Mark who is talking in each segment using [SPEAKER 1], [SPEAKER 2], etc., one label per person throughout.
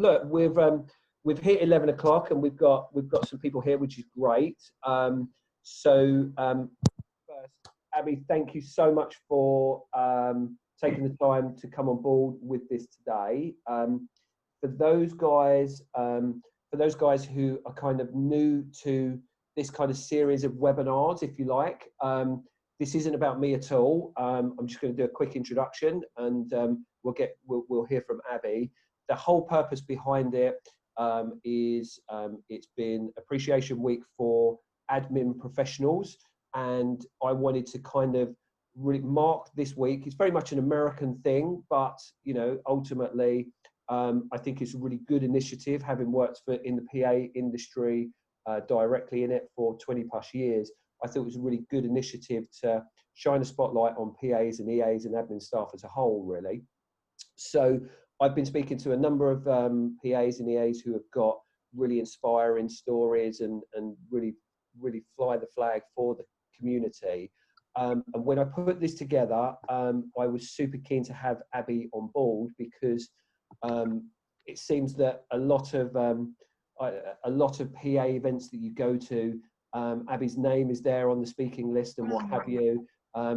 [SPEAKER 1] Look, we've hit 11 o'clock, and we've got some people here, which is great. First, Abby, thank you so much for taking the time to come on board with this today. For those guys who are kind of new to this kind of series of webinars, if you like, this isn't about me at all. I'm just going to do a quick introduction, and we'll hear from Abby. The whole purpose behind it is it's been Appreciation Week for admin professionals, and I wanted to kind of really mark this week. It's very much an American thing, but ultimately I think it's a really good initiative, having worked in the PA industry directly in it for 20 plus years. I thought it was a really good initiative to shine a spotlight on PAs and EAs and admin staff as a whole, really. So I've been speaking to a number of PAs and EAs who have got really inspiring stories and really fly the flag for the community. And when I put this together, I was super keen to have Abby on board, because it seems that a lot of PA events that you go to, Abby's name is there on the speaking list and what have you.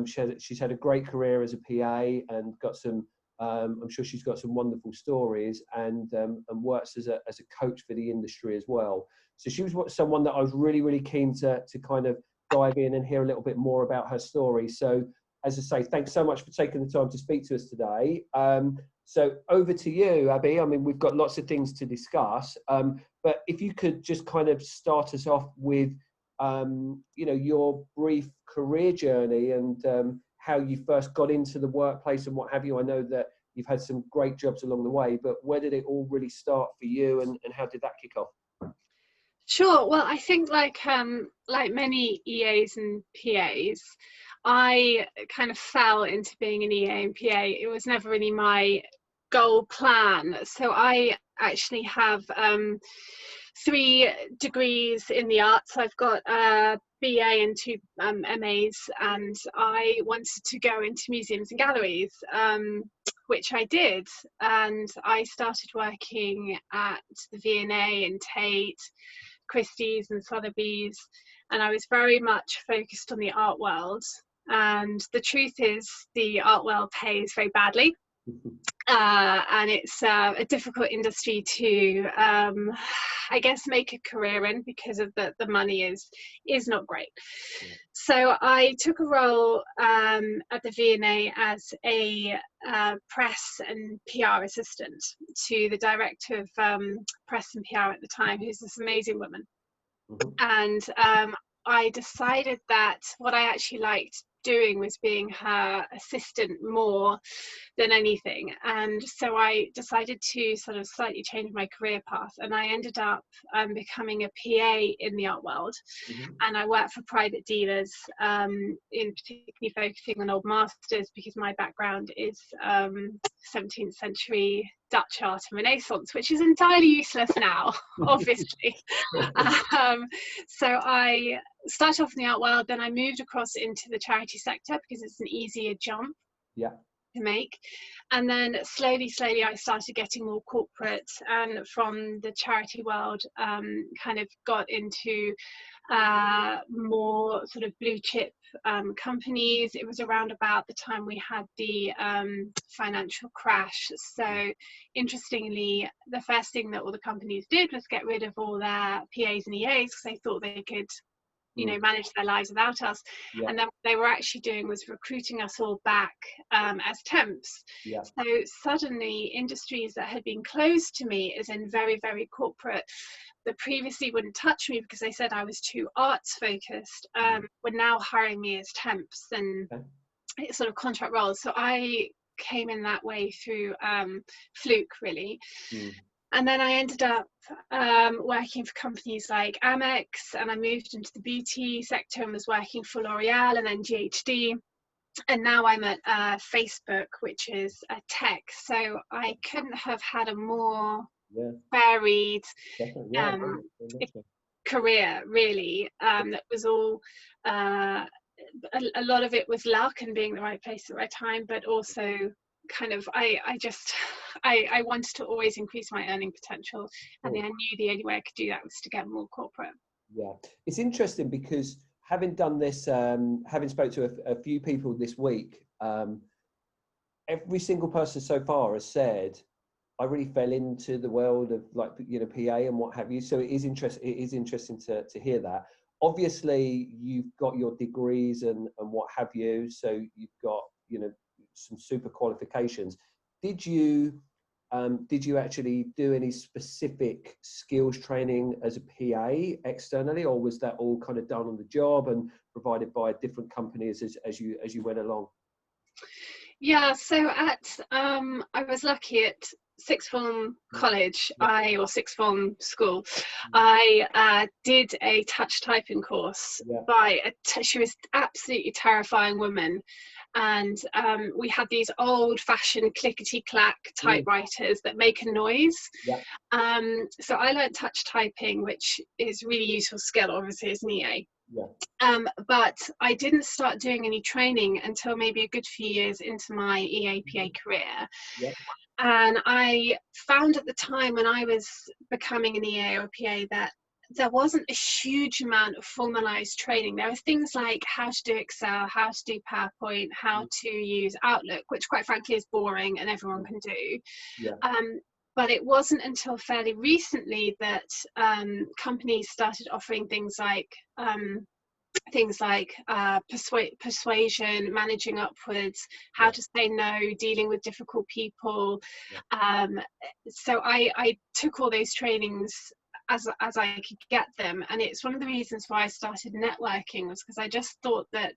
[SPEAKER 1] She's had a great career as a PA and got some. I'm sure she's got some wonderful stories, and works as a coach for the industry as well. So she was someone that I was really keen to kind of dive in and hear a little bit more about her story. So, as I say, thanks so much for taking the time to speak to us today. So over to you, Abby. I mean, we've got lots of things to discuss, but if you could just kind of start us off with, your brief career journey and how you first got into the workplace and what have you. I know that you've had some great jobs along the way, but where did it all really start for you, and how did that kick off?
[SPEAKER 2] Sure. Well, I think like many EAs and PAs, I kind of fell into being an EA and PA. It was never really my goal plan. So I actually have 3 degrees in the arts. I've got a BA and 2 MAs, and I wanted to go into museums and galleries, which I did. And I started working at the V&A and Tate, Christie's and Sotheby's, and I was very much focused on the art world. And the truth is, the art world pays very badly. And it's a difficult industry to, I guess, make a career in, because of the money is not great. So I took a role at the V&A as a press and PR assistant to the director of press and PR at the time, who's this amazing woman. And I decided that what I actually liked doing was being her assistant more than anything, and so I decided to sort of slightly change my career path, and I ended up becoming a PA in the art world. And I worked for private dealers, in particularly focusing on old masters, because my background is 17th century Dutch art and Renaissance, which is entirely useless now, obviously. So I started off in the art world, then I moved across into the charity sector because it's an easier jump to make. And then slowly I started getting more corporate, and from the charity world kind of got into more sort of blue chip companies. It was around about the time we had the financial crash. So interestingly, the first thing that all the companies did was get rid of all their PAs and EAs, because they thought they could manage their lives without us. And then what they were actually doing was recruiting us all back as temps. So suddenly industries that had been closed to me, as in very corporate, that previously wouldn't touch me because they said I was too arts focused, were now hiring me as temps and sort of contract roles. So I came in that way through fluke, really. And then I ended up working for companies like Amex, and I moved into the beauty sector and was working for L'Oreal and then GHD. And now I'm at Facebook, which is a tech. So I couldn't have had a more varied career, really. That was all, a lot of it was luck and being the right place at the right time, but also I wanted to always increase my earning potential, and then I knew the only way I could do that was to get more corporate.
[SPEAKER 1] Yeah, it's interesting because having done this, having spoke to a few people this week, every single person so far has said, I really fell into the world of, like, you know, PA and what have you. So it is interesting to hear that. Obviously, you've got your degrees and what have you. So you've got, you know, some super qualifications. Did you actually do any specific skills training as a PA externally, or was that all kind of done on the job and provided by different companies as you went along?
[SPEAKER 2] Yeah, so I was lucky at sixth form college, or sixth form school. I did a touch typing course by she was absolutely terrifying woman, and we had these old-fashioned clickety-clack typewriters that make a noise. So I learned touch typing, which is a really useful skill, obviously, as an EA. But I didn't start doing any training until maybe a good few years into my EAPA career. And I found at the time when I was becoming an EA or PA that there wasn't a huge amount of formalized training. There were things like how to do Excel, how to do PowerPoint, how to use Outlook, which quite frankly is boring and everyone can do. But it wasn't until fairly recently that companies started offering things like persuasion, managing upwards, how to say no, dealing with difficult people. So I took all those trainings as I could get them, and it's one of the reasons why I started networking, was because I just thought that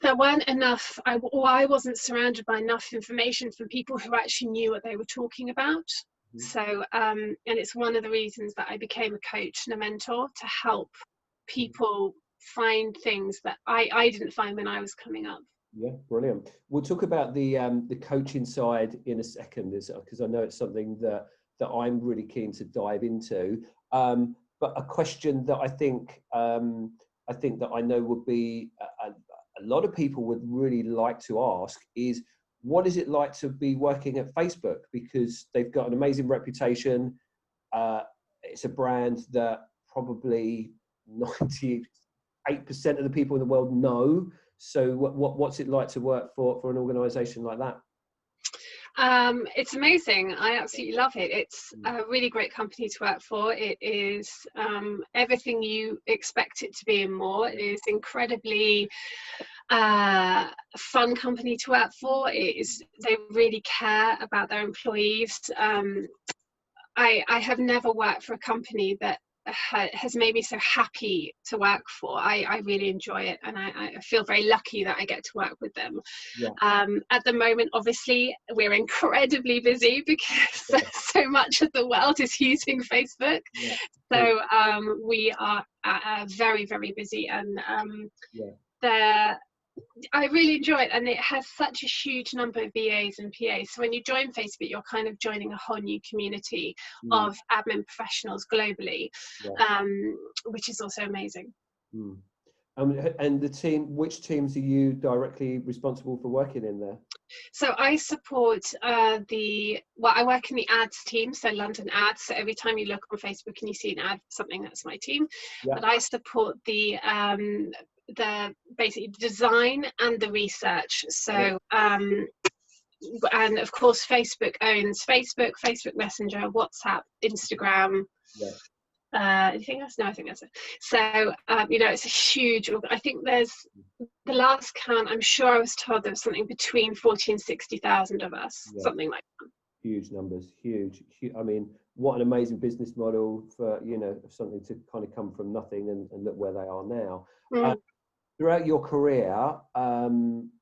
[SPEAKER 2] there weren't enough, I wasn't surrounded by enough information from people who actually knew what they were talking about. So and it's one of the reasons that I became a coach and a mentor, to help people find things that I didn't find when I was coming up.
[SPEAKER 1] Yeah, brilliant. We'll talk about the coaching side in a second, because I know it's something that I'm really keen to dive into. But a question that I think that I know would be a lot of people would really like to ask is, what is it like to be working at Facebook? Because they've got an amazing reputation. It's a brand that probably 98% of the people in the world know. So what's it like to work for an organization like that?
[SPEAKER 2] It's amazing. I absolutely love it. It's a really great company to work for. It is everything you expect it to be and more. It is incredibly fun company to work for. They really care about their employees. I have never worked for a company that has made me so happy to work for. I really enjoy it, and I feel very lucky that I get to work with them. At the moment, obviously, we're incredibly busy because so much of the world is using Facebook. So we are very, very busy, and I really enjoy it, and it has such a huge number of VAs and PAs. So when you join Facebook, you're kind of joining a whole new community of admin professionals globally, which is also amazing.
[SPEAKER 1] And the team, which teams are you directly responsible for working in there?
[SPEAKER 2] So I support I work in the ads team, so London ads. So every time you look on Facebook and you see an ad for something, that's my team. But I support the basically design and the research. So and of course Facebook owns Facebook Messenger, WhatsApp, Instagram. Anything else? No, I think that's it. So it's a huge, I think there's, the last count, I'm sure I was told there was something between 40 and 60,000 of us, something like that.
[SPEAKER 1] Huge numbers, huge. I mean, what an amazing business model for, something to kind of come from nothing and look where they are now. Throughout your career,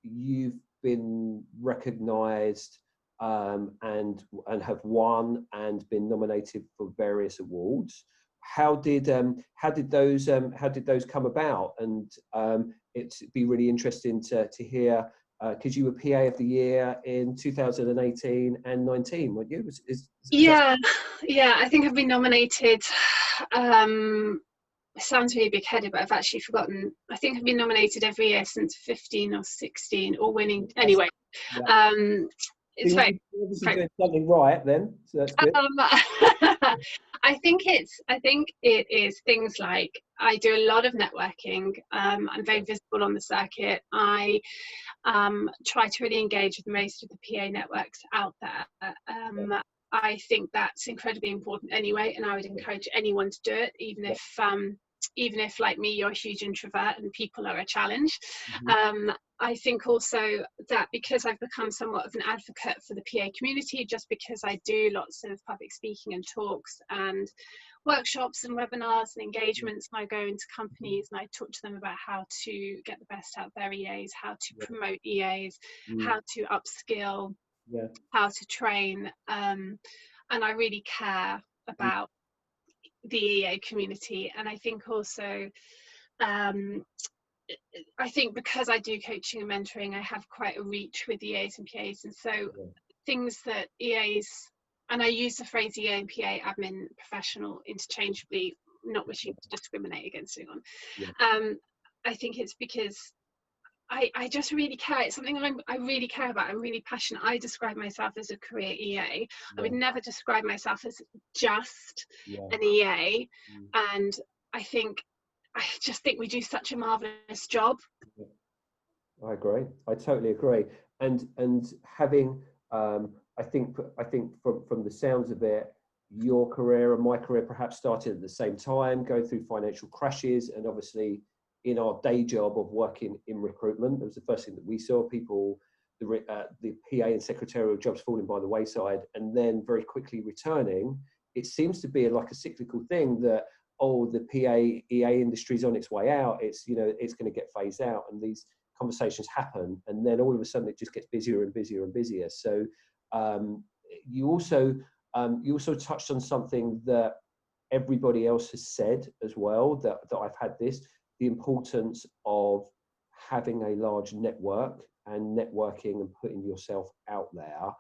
[SPEAKER 1] you've been recognised and have won and been nominated for various awards. How did those come about? And it'd be really interesting to hear, because you were PA of the Year in 2018 and 19, weren't you?
[SPEAKER 2] I think I've been nominated. It sounds really big-headed, but I've actually forgotten. I think I've been nominated every year since 15 or 16, or winning. Anyway, it's
[SPEAKER 1] You're
[SPEAKER 2] very,
[SPEAKER 1] obviously
[SPEAKER 2] very
[SPEAKER 1] doing something right then, so that's good.
[SPEAKER 2] I think it is things like I do a lot of networking. I'm very visible on the circuit. I try to really engage with most of the PA networks out there. I think that's incredibly important anyway, and I would encourage anyone to do it, even if like me, you're a huge introvert and people are a challenge. I think also that because I've become somewhat of an advocate for the PA community, just because I do lots of public speaking and talks and workshops and webinars and engagements, and I go into companies and I talk to them about how to get the best out of their EAs, how to promote EAs, how to upskill, how to train, and I really care about the EA community. And I think also I think because I do coaching and mentoring, I have quite a reach with EAs and PAs, and so things that EAs, and I use the phrase EA and PA admin professional interchangeably, not wishing to discriminate against anyone. I think it's because I just really care. It's something I really care about. I'm really passionate. I describe myself as a career EA. I would never describe myself as just an EA. And I just think we do such a marvelous job.
[SPEAKER 1] I agree. I totally agree. And having, I think from the sounds of it, your career and my career perhaps started at the same time, going through financial crashes, and obviously in our day job of working in recruitment, it was the first thing that we saw, people, the PA and secretarial jobs falling by the wayside, and then very quickly returning. It seems to be like a cyclical thing that, the PA EA industry is on its way out. It's it's going to get phased out, and these conversations happen, and then all of a sudden it just gets busier and busier and busier. So you also touched on something that everybody else has said as well, that I've had this, the importance of having a large network and networking and putting yourself out there.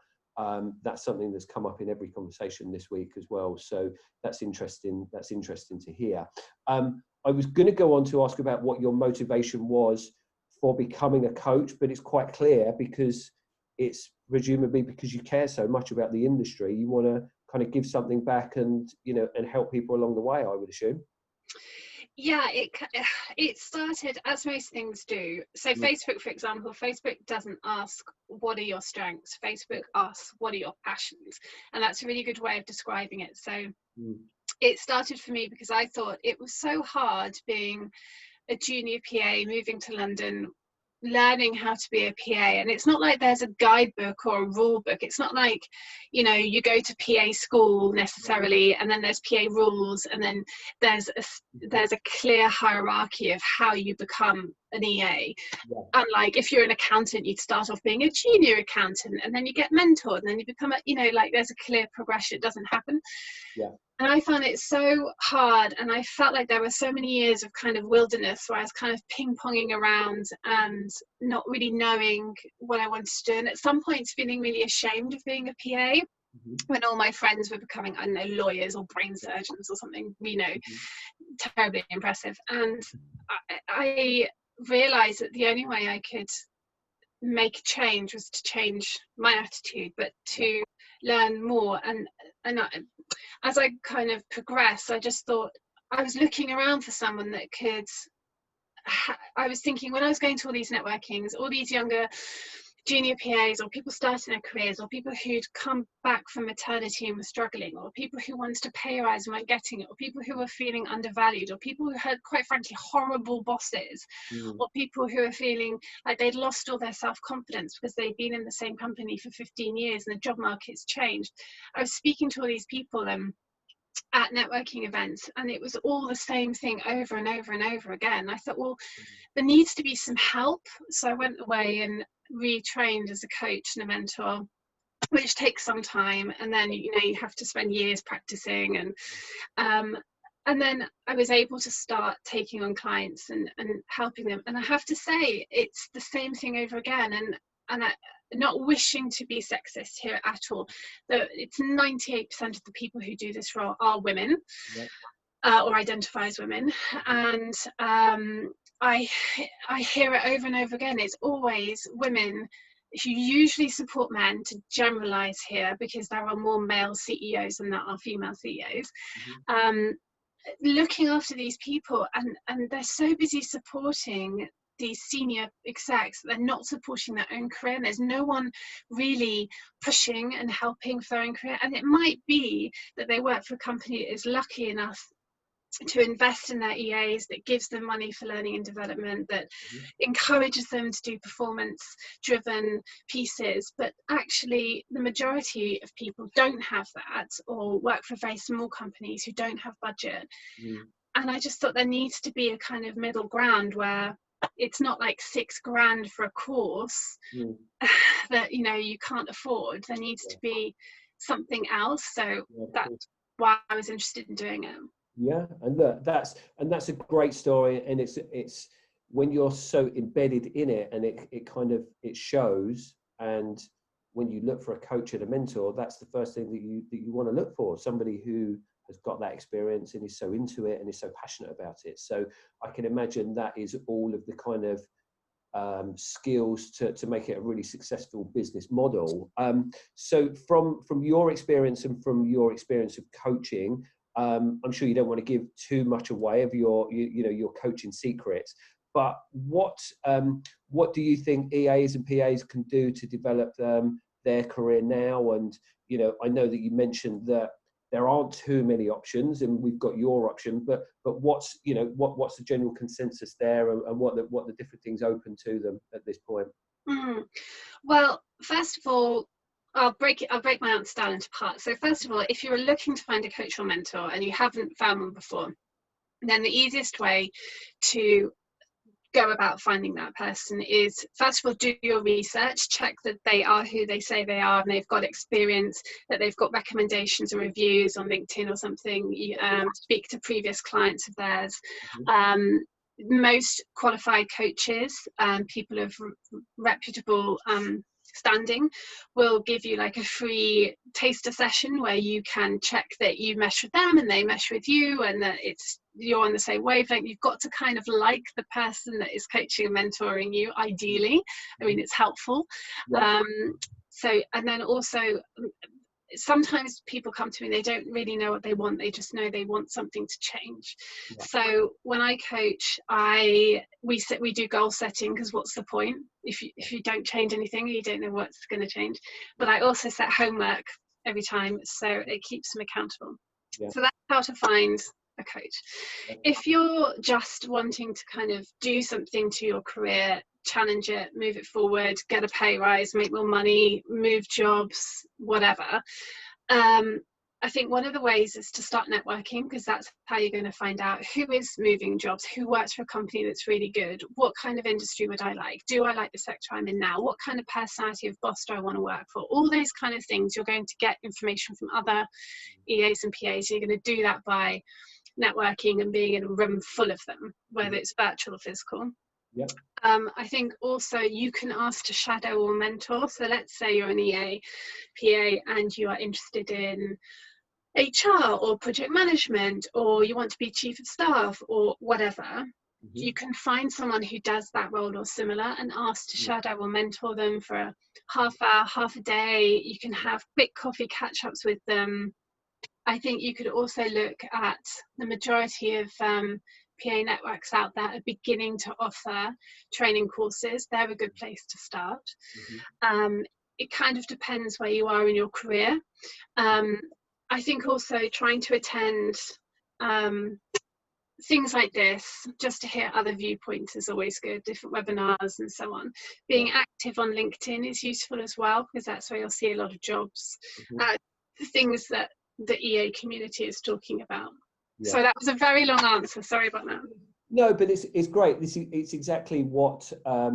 [SPEAKER 1] That's something that's come up in every conversation this week as well. So that's interesting. That's interesting to hear. I was going to go on to ask about what your motivation was for becoming a coach, but it's quite clear because it's presumably because you care so much about the industry. You want to kind of give something back and help people along the way, I would assume.
[SPEAKER 2] Yeah, it started as most things do. So Facebook, for example, Facebook doesn't ask what are your strengths. Facebook asks what are your passions, and that's a really good way of describing it. So it started for me because I thought it was so hard being a junior PA, moving to London, learning how to be a PA. And it's not like there's a guidebook or a rule book. It's not like you go to PA school necessarily and then there's PA rules, and then there's a clear hierarchy of how you become an EA. Unlike if you're an accountant, you'd start off being a junior accountant and then you get mentored and then you become there's a clear progression. It doesn't happen. And I found it so hard, and I felt like there were so many years of kind of wilderness where I was kind of ping-ponging around and not really knowing what I wanted to do, and at some points feeling really ashamed of being a PA when all my friends were becoming, I don't know, lawyers or brain surgeons or something, terribly impressive. And I realised that the only way I could make a change was to change my attitude, but to learn more. And as I kind of progressed, I just thought I was looking around for someone that could. I was thinking when I was going to all these networkings, all these younger junior PAs or people starting their careers, or people who'd come back from maternity and were struggling, or people who wanted to pay a rise and weren't getting it, or people who were feeling undervalued, or people who had, quite frankly, horrible bosses, or people who were feeling like they'd lost all their self-confidence because they'd been in the same company for 15 years and the job market's changed. I was speaking to all these people at networking events, and it was all the same thing over and over and over again. I thought, well, there needs to be some help. So I went away and retrained as a coach and a mentor, which takes some time, and then you have to spend years practicing, and then I was able to start taking on clients and helping them. And I have to say, it's the same thing over again. And I, not wishing to be sexist here at all, though it's 98% of the people who do this role are women, or identify as women. And I hear it over and over again. It's always women if you usually support men, to generalize here, because there are more male CEOs than there are female CEOs, looking after these people, and they're so busy supporting these senior execs, they're not supporting their own career, and there's no one really pushing and helping for their own career. And it might be that they work for a company that is lucky enough to invest in their EAs, that gives them money for learning and development, that encourages them to do performance driven pieces. But actually the majority of people don't have that, or work for very small companies who don't have budget. And I just thought there needs to be a kind of middle ground where it's not like £6,000 for a course that, you know, you can't afford. There needs to be something else. So that's why I was interested in doing it.
[SPEAKER 1] Yeah, and look, that's a great story, and it's when you're so embedded in it, and it shows. And when you look for a coach and a mentor, that's the first thing that you want to look for, somebody who has got that experience and is so into it and is so passionate about it. So I can imagine that is all of the kind of skills to make it a really successful business model. So from your experience and from your experience of coaching, I'm sure you don't want to give too much away of your coaching secrets, but what do you think EAs and PAs can do to develop their career now? And I know that you mentioned that there aren't too many options, and we've got your option, but what's the general consensus there, and what the different things open to them at this point?
[SPEAKER 2] Well, first of all, I'll break my answer down into parts. So first of all, if you're looking to find a coach or mentor and you haven't found one before, then the easiest way to go about finding that person is, first of all, do your research, check that they are who they say they are, and they've got experience, that they've got recommendations and reviews on LinkedIn or something. Speak to previous clients of theirs. Most qualified coaches, people of reputable standing, will give you like a free taster session where you can check that you mesh with them and they mesh with you, and that you're on the same wavelength. You've got to kind of like the person that is coaching and mentoring you, ideally. I mean, it's helpful. So, and then also, sometimes people come to me, they don't really know what they want, they just know they want something to change. So when I coach, we do goal setting, because what's the point if you don't change anything, you don't know what's going to change. But I also set homework every time, so it keeps them accountable. So that's how to find a coach. If you're just wanting to kind of do something to your career, challenge it, move it forward, get a pay rise, make more money, move jobs, whatever, I think one of the ways is to start networking, because that's how you're going to find out who is moving jobs, who works for a company that's really good, what kind of industry would I like, do I like the sector I'm in now, what kind of personality of boss do I want to work for. All those kind of things, you're going to get information from other EAs and PAs. You're going to do that by networking and being in a room full of them, whether it's virtual or physical. I think also you can ask to shadow or mentor. So let's say you're an EA, PA, and you are interested in HR or project management, or you want to be chief of staff or whatever. You can find someone who does that role or similar and ask to shadow or mentor them for a half hour, half a day. You can have quick coffee catch-ups with them. I think you could also look at the majority of PA networks out there are beginning to offer training courses. They're a good place to start. It kind of depends where you are in your career. I think also trying to attend things like this, just to hear other viewpoints, is always good, different webinars and so on. Being active on LinkedIn is useful as well, because that's where you'll see a lot of jobs, things that the EA community is talking about. So that was a very long answer, sorry about that.
[SPEAKER 1] No, but it's great. It's exactly what I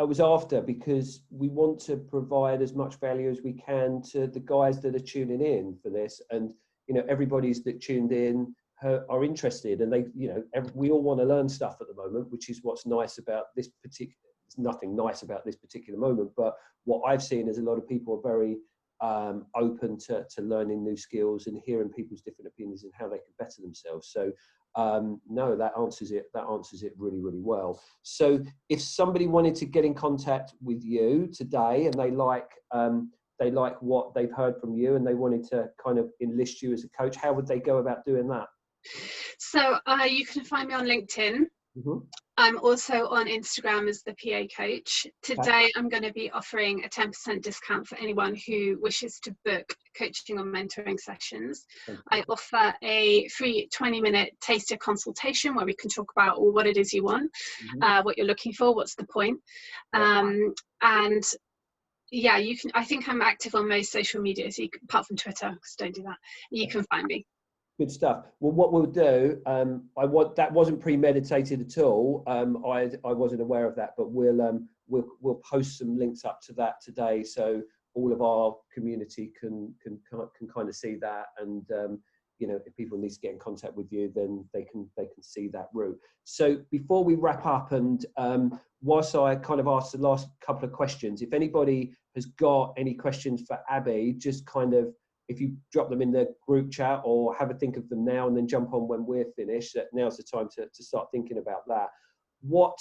[SPEAKER 1] was after, because we want to provide as much value as we can to the guys that are tuning in for this. And everybody's that tuned in are interested, and we all want to learn stuff at the moment, which is what's nice about this particular. There's nothing nice about this particular moment, but what I've seen is a lot of people are very open to learning new skills and hearing people's different opinions and how they can better themselves. So no, that answers it. That answers it really, really well. So, if somebody wanted to get in contact with you today and they like what they've heard from you and they wanted to kind of enlist you as a coach, how would they go about doing that?
[SPEAKER 2] So you can find me on LinkedIn.
[SPEAKER 1] Mm-hmm.
[SPEAKER 2] I'm also on Instagram as the PA coach.
[SPEAKER 1] Okay.
[SPEAKER 2] Today, I'm going to be offering a 10% discount for anyone who wishes to book coaching or mentoring sessions. I offer a free 20-minute taster consultation where we can talk about what it is you want, what you're looking for, what's the point. And yeah, you can. I think I'm active on most social media, so apart from Twitter, because don't do that. You can find me.
[SPEAKER 1] Good stuff. Well, what we'll do, that wasn't premeditated at all. I wasn't aware of that, but we'll post some links up to that today, so all of our community can kind of see that, and if people need to get in contact with you, then they can see that route. So before we wrap up, and whilst I kind of asked the last couple of questions, if anybody has got any questions for Abby, just kind of, if you drop them in the group chat or have a think of them now and then jump on when we're finished, now's the time to start thinking about that. What,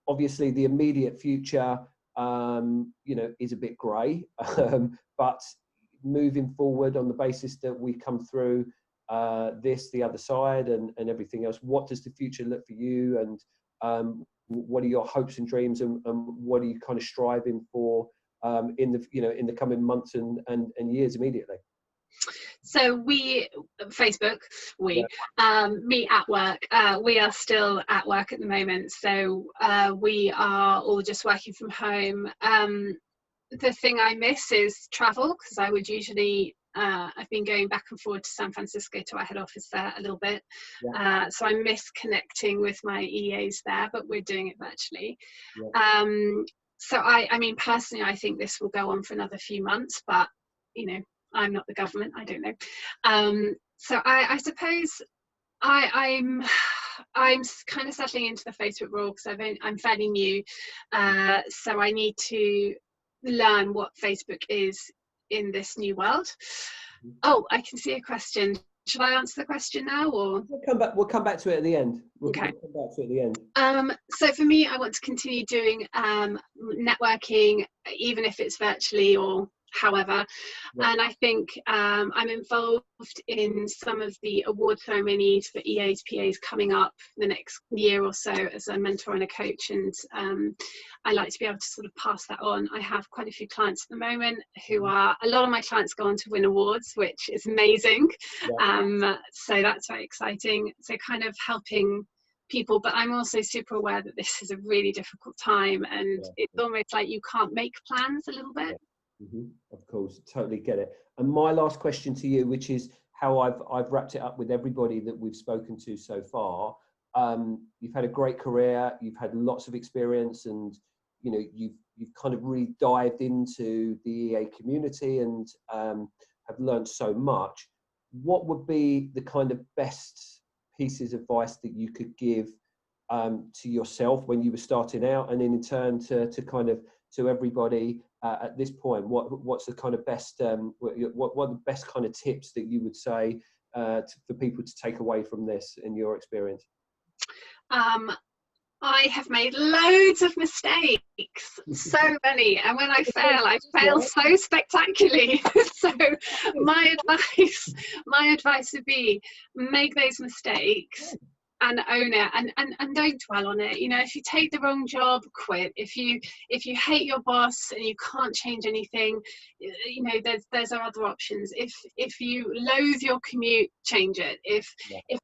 [SPEAKER 1] obviously the immediate future, is a bit grey, but moving forward on the basis that we come through the other side and everything else, what does the future look for you, and what are your hopes and dreams, and what are you kind of striving for in the coming months and years immediately?
[SPEAKER 2] So Facebook, me at work, we are still at work at the moment. So we are all just working from home. The thing I miss is travel, because I would usually, I've been going back and forward to San Francisco to our head office there a little bit. So I miss connecting with my EAs there, but we're doing it virtually. So I mean, personally, I think this will go on for another few months, but, I'm not the government, I don't know. So I suppose I'm kind of settling into the Facebook role because I'm fairly new. So I need to learn what Facebook is in this new world. Oh, I can see a question. Should I answer the question now, or
[SPEAKER 1] we'll come back to it at the end?
[SPEAKER 2] Okay.
[SPEAKER 1] We'll come back to it at the end.
[SPEAKER 2] So for me, I want to continue doing networking, even if it's virtually or however. And I think I'm involved in some of the award ceremonies for EAs, PAs coming up the next year or so as a mentor and a coach, and I like to be able to sort of pass that on. I have quite a few clients at the moment who a lot of my clients go on to win awards, which is amazing. So that's very exciting. So kind of helping people, but I'm also super aware that this is a really difficult time, and it's almost like you can't make plans a little bit.
[SPEAKER 1] Of course, totally get it. And my last question to you, which is how I've wrapped it up with everybody that we've spoken to so far. You've had a great career, you've had lots of experience, and you've kind of really dived into the EA community and have learned so much. What would be the kind of best pieces of advice that you could give to yourself when you were starting out, and then in turn to everybody at this point? What's the kind of best what are the best kind of tips that you would say for people to take away from this in your experience?
[SPEAKER 2] I have made loads of mistakes, so many, and when I fail so spectacularly. So my advice would be, make those mistakes and own it, and don't dwell on it. If you take the wrong job, quit. If you hate your boss and you can't change anything, there's other options. If you loathe your commute, change it. If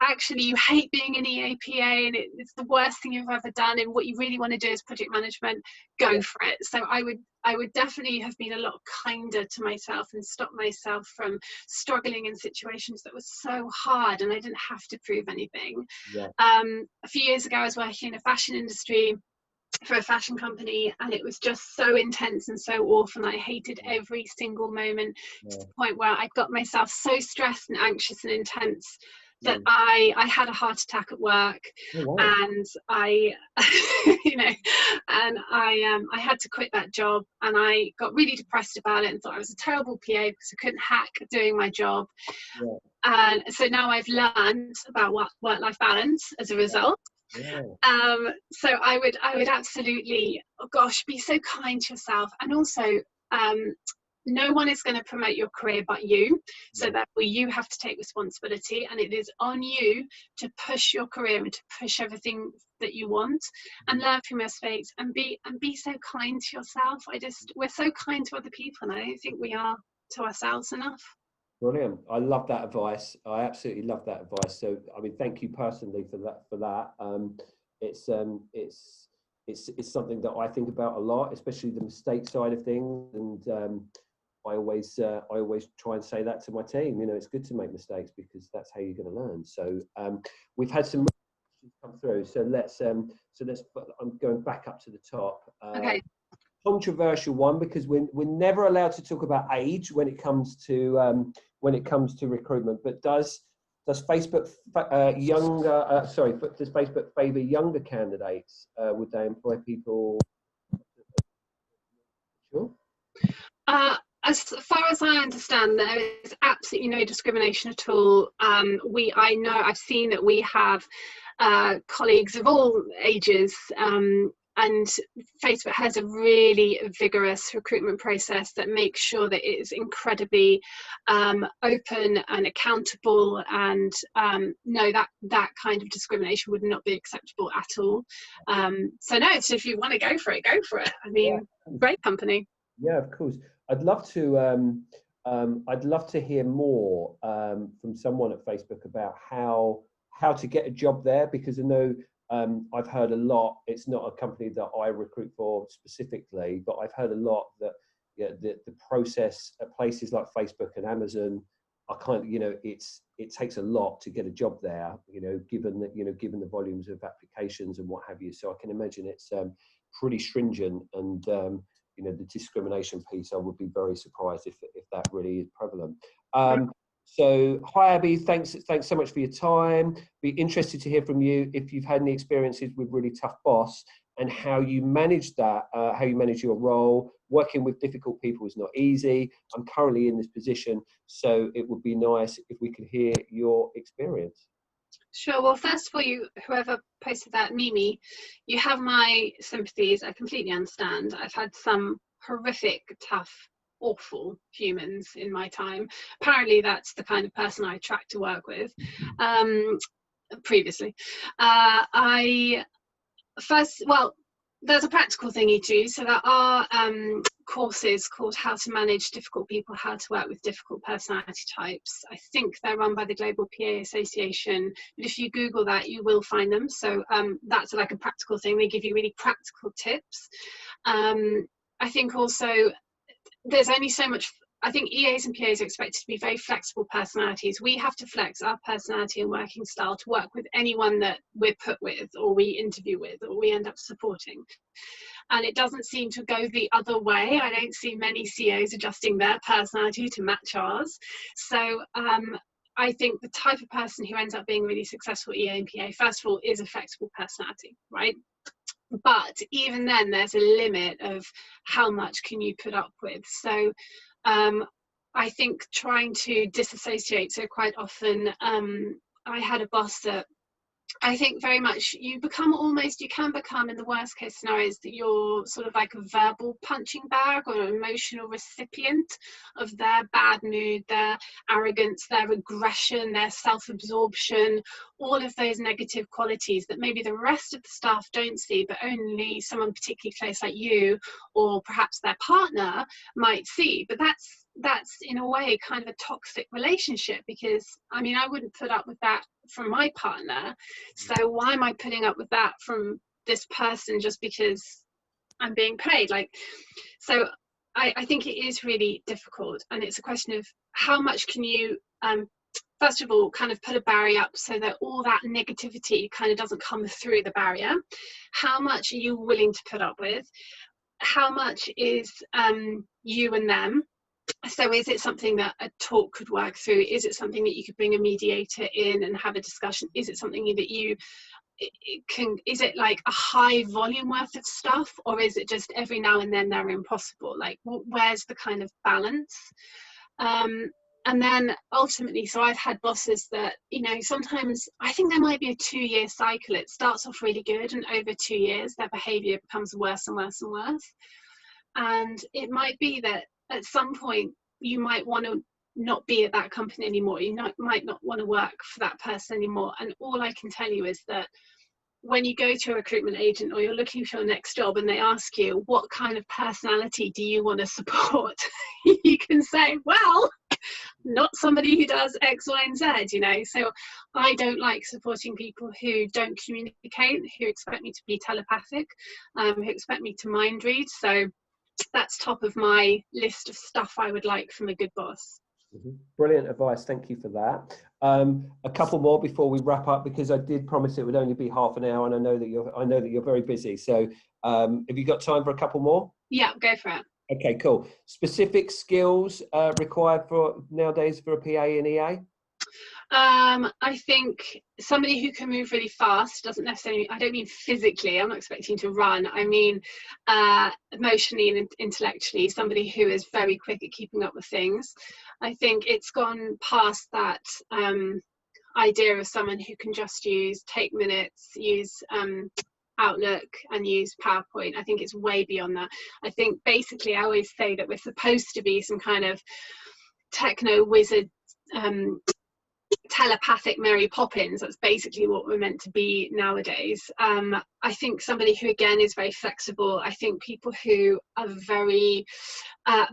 [SPEAKER 2] actually you hate being an EAPA and it's the worst thing you've ever done, and what you really want to do is project management, go for it. So I would definitely have been a lot kinder to myself and stopped myself from struggling in situations that were so hard and I didn't have to prove anything. A few years ago, I was working in a fashion industry for a fashion company, and it was just so intense and so awful, and I hated every single moment to the point where I got myself so stressed and anxious and intense that I had a heart attack at work. And I I had to quit that job, and I got really depressed about it and thought I was a terrible PA because I couldn't hack doing my job. And so now I've learned about what work-life balance as a result.
[SPEAKER 1] Yeah.
[SPEAKER 2] So I would absolutely, oh gosh, be so kind to yourself. And also, no one is going to promote your career but you. So
[SPEAKER 1] Yeah.
[SPEAKER 2] therefore you have to take responsibility, and it is on you to push your career and to push everything that you want, and learn from your mistakes, and be so kind to yourself. We're so kind to other people, and I don't think we are to ourselves enough.
[SPEAKER 1] Brilliant. I love that advice. I absolutely love that advice. So, I mean, thank you personally for that. It's it's something that I think about a lot, especially the mistake side of things. And I always try and say that to my team. You know, it's good to make mistakes because that's how you're going to learn. So we've had some questions come through. So let's I'm going back up to the top.
[SPEAKER 2] Okay.
[SPEAKER 1] Controversial one, because we're never allowed to talk about age when it comes to recruitment. But does Facebook does Facebook favour younger candidates? Would they employ people? Sure.
[SPEAKER 2] As far as I understand, there is absolutely no discrimination at all. I've seen that we have colleagues of all ages, and Facebook has a really vigorous recruitment process that makes sure that it is incredibly open and accountable, and no, that kind of discrimination would not be acceptable at all. So no, so if you want to go for it, go for it. I mean, yeah. Great company.
[SPEAKER 1] Yeah, of course. I'd love to hear more from someone at Facebook about how to get a job there, because I know I've heard a lot. It's not a company that I recruit for specifically, but I've heard a lot that the process at places like Facebook and Amazon are kind of, it takes a lot to get a job there, given the volumes of applications and what have you. So I can imagine it's pretty stringent, and the discrimination piece, I would be very surprised if that really is prevalent. So, hi Abby, thanks so much for your time. Be interested to hear from you if you've had any experiences with really tough boss, and how you manage that, how you manage your role. Working with difficult people is not easy. I'm currently in this position, so it would be nice if we could hear your experience.
[SPEAKER 2] Sure. Well, first of all, whoever posted that, Mimi, you have my sympathies. I completely understand. I've had some horrific, tough, awful humans in my time. Apparently, that's the kind of person I attract to work with. Previously, there's a practical thing you do. So there are courses called How to Manage Difficult People, How to Work with Difficult Personality Types. I think they're run by the Global PA Association, but if you Google that, you will find them. So that's like a practical thing. They give you really practical tips. I think also there's only so much. I think EAs and PAs are expected to be very flexible personalities. We have to flex our personality and working style to work with anyone that we're put with, or we interview with, or we end up supporting. And it doesn't seem to go the other way. I don't see many CEOs adjusting their personality to match ours. So I think the type of person who ends up being really successful EA and PA, first of all, is a flexible personality, right? But even then, there's a limit of how much can you put up with. So I think trying to disassociate. So quite often I had a boss that I think very much you can become in the worst case scenarios that you're sort of like a verbal punching bag or an emotional recipient of their bad mood, their arrogance, their aggression, their self-absorption, all of those negative qualities that maybe the rest of the staff don't see, but only someone particularly close like you or perhaps their partner might see. But that's in a way kind of a toxic relationship, because I mean I wouldn't put up with that from my partner, so why am I putting up with that from this person just because I'm being paid? So I think it is really difficult, and it's a question of how much can you first of all kind of put a barrier up so that all that negativity kind of doesn't come through the barrier. How much are you willing to put up with? How much is you and them? So is it something that a talk could work through? Is it something that you could bring a mediator in and have a discussion? Is it something that you can, is it like a high volume worth of stuff, or is it just every now and then they're impossible? Like where's the kind of balance? and then ultimately, so I've had bosses that, you know, sometimes I think there might be a 2-year cycle. It starts off really good, and over 2 years their behavior becomes worse and worse and worse. And it might be that at some point you might want to not be at that company anymore. You might not want to work for that person anymore. And all I can tell you is that when you go to a recruitment agent or you're looking for your next job and they ask you, what kind of personality do you want to support? You can say, well, not somebody who does X, Y, and Z, you know. So I don't like supporting people who don't communicate, who expect me to be telepathic, who expect me to mind read. So that's top of my list of stuff I would like from a good boss.
[SPEAKER 1] Brilliant advice. Thank you for that. A couple more before we wrap up, because I did promise it would only be half an hour, and I know that you're very busy. So, have you got time for a couple more?
[SPEAKER 2] Yeah, go for it.
[SPEAKER 1] Okay, cool. Specific skills required for nowadays for a PA and EA?
[SPEAKER 2] I think somebody who can move really fast, doesn't necessarily, I don't mean physically, I'm not expecting to run, I mean emotionally and intellectually, somebody who is very quick at keeping up with things. I think it's gone past that idea of someone who can just take minutes, use Outlook and use PowerPoint. I think it's way beyond that. I think basically I always say that we're supposed to be some kind of techno wizard, telepathic Mary Poppins. That's basically what we're meant to be nowadays. I think somebody who again is very flexible. I think people who are very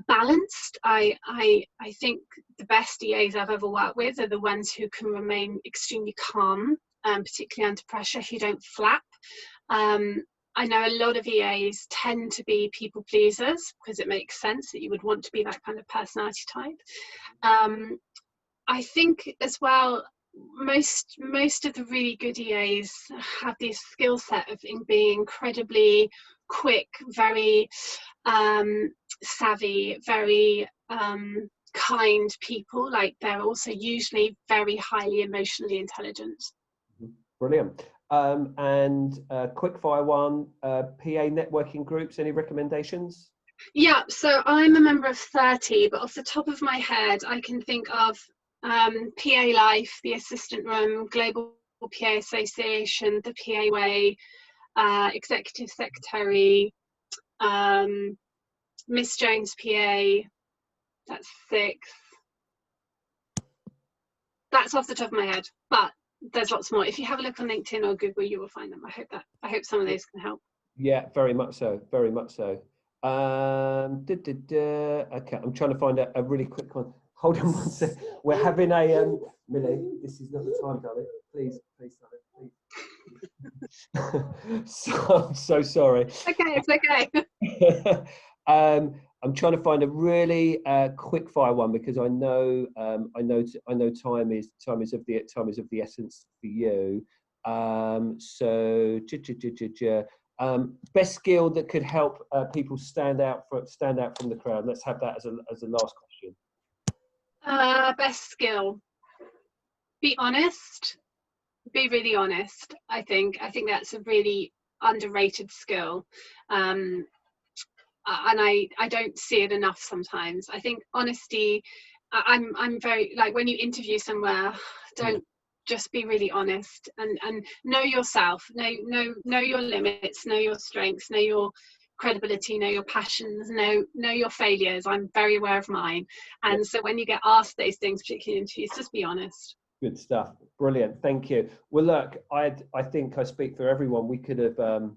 [SPEAKER 2] balanced. I think the best EAs I've ever worked with are the ones who can remain extremely calm, particularly under pressure, who don't flap. I know a lot of EAs tend to be people pleasers because it makes sense that you would want to be that kind of personality type. I think as well, most of the really good EAs have this skill set of being incredibly quick, very savvy, very kind people. Like they're also usually very highly emotionally intelligent.
[SPEAKER 1] Brilliant. And quick fire one, PA networking groups, any recommendations? Yeah,
[SPEAKER 2] so I'm a member of 30, but off the top of my head, I can think of PA Life, the Assistant Room, Global PA Association, the PA Way, Executive Secretary, Miss Jones PA, that's 6. That's off the top of my head, but there's lots more. If you have a look on LinkedIn or Google, you will find them. I hope some of those can help.
[SPEAKER 1] Yeah, very much so, very much so. Okay, I'm trying to find a really quick one. Hold on one sec. We're having a Millie, this is not the time, darling. Please, darling, please. I'm so sorry.
[SPEAKER 2] Okay, it's okay.
[SPEAKER 1] I'm trying to find a really quick fire one, because I know time is of the essence for you. Best skill that could help people stand out from the crowd. Let's have that as a last question.
[SPEAKER 2] Best skill. Be honest. Be really honest. I think that's a really underrated skill. And I don't see it enough sometimes. I think honesty, I'm very, like, when you interview somewhere, don't just be really honest and know yourself, know your limits, know your strengths, know your credibility, know your passions, know your failures. I'm very aware of mine. And so when you get asked those things, particularly in interviews, just be honest.
[SPEAKER 1] Good stuff. Brilliant. Thank you. Well, look, I think I speak for everyone. We could have gone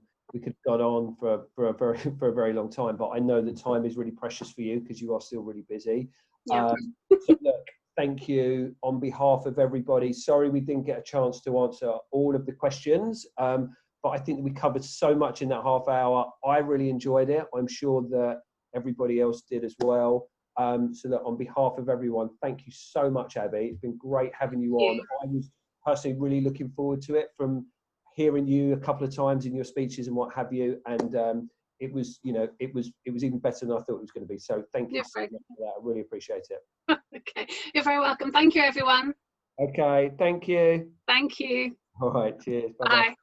[SPEAKER 1] on for a very long time, but I know that time is really precious for you because you are still really busy.
[SPEAKER 2] Yeah.
[SPEAKER 1] So look, thank you on behalf of everybody. Sorry we didn't get a chance to answer all of the questions, but I think we covered so much in that half hour. I really enjoyed it. I'm sure that everybody else did as well. So that on behalf of everyone, thank you so much, Abby. It's been great having you on. I was personally really looking forward to it, from hearing you a couple of times in your speeches and what have you. And it was even better than I thought it was going to be. So thank you so much for that. I really appreciate it.
[SPEAKER 2] Okay, you're very welcome. Thank you, everyone.
[SPEAKER 1] Okay, thank you.
[SPEAKER 2] Thank you.
[SPEAKER 1] All right, cheers. Bye-bye.
[SPEAKER 2] Bye.